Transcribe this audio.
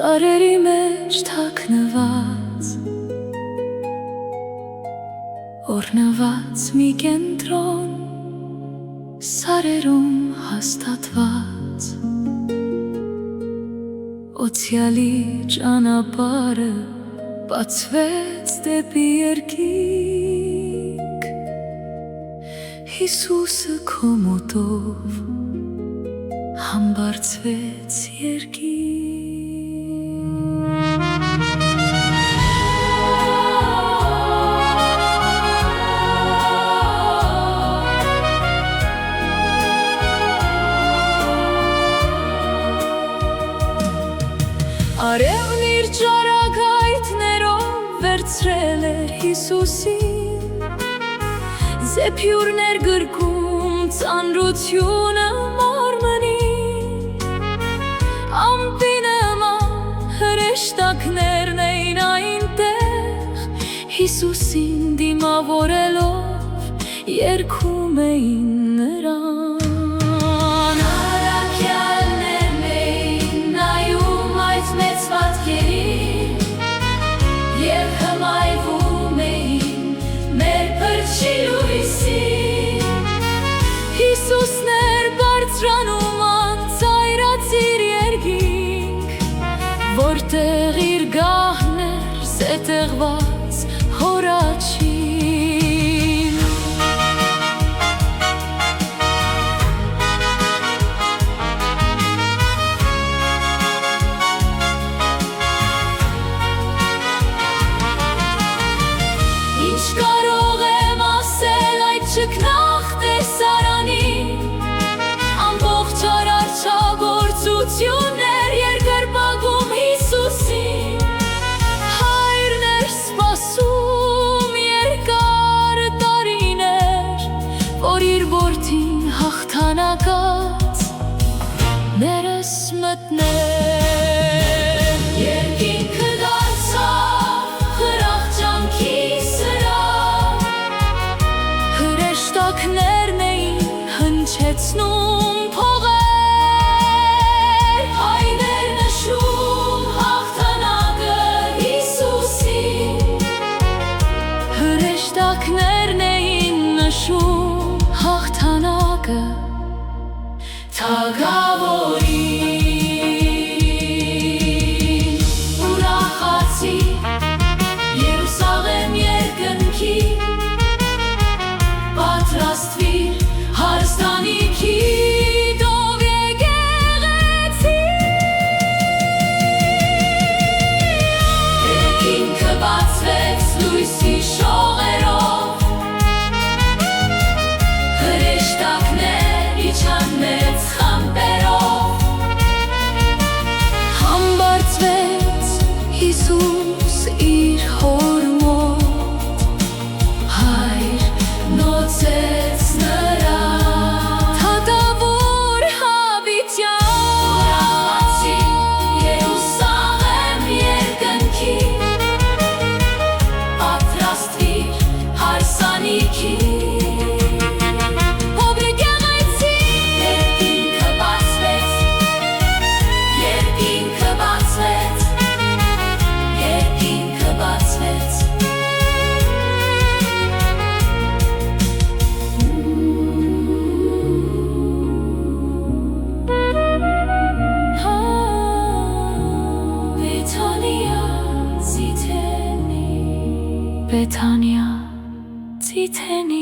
Սարերի մեջ թաքնված, օրհնված մի կենտրոն, սարերում հաստատված, օցյալի ճանապարհը բացվեց դեպի երկինք, Հիսուսը քո մոտով համբարձվեց երկինք։ Արևն իր ճառագայթներով վերցրել էր Հիսուսին, զեփյուրներ գրկում ծանրությունը մարմնին, ամպի նման հրեշտակներն էին այնտեղ, Հիսուսին դիմավորելով երգում էին նրան։ Եվ հմայվում էին մեր փրկչի լույսին, Հիսուսներ բարձրանում անծայրածիր երկինք, որտեղ իր գահն էր զետեղված հոր աջին։ Կարող եմ ասել այդ ճգնախ տեսարանին, ամբողջ արարչագործություններ երկրպագում Հիսուսին, Հայրն էր սպասում երկար տարիներ, որ իր որդին հաղթանակած ներս մտներ։ Երկինքը դարձավ խրախճանքի հրեշտակներն էին հնչեցնում փողեր, հայներ նշում հաղթանակը Հիսուսին, հրեշտակներն էին նշում հաղթանակը Թագավորին, ուրախացի Երուսաղեմ երկնքի, պատրաստվիր հարստանիքի դով եկեղեցի։ Երկինքը բացվեց լույսի շողերով, հրեշտակներ իջան մեծ խամբերով, համբարձվեց Հիսուս իր հոր մոտ, Հայր նոցեց նրան, թագավոր հավիտյան, ուրախացի Երուսաղեմ երկնքի, պատրաստվիր հարսանիքի։ Ով եկեղեցի, երկինքը բացվեց, երկինքը բացվեց, երկինքը բացվեց, Բեթանիա, Ձիթենի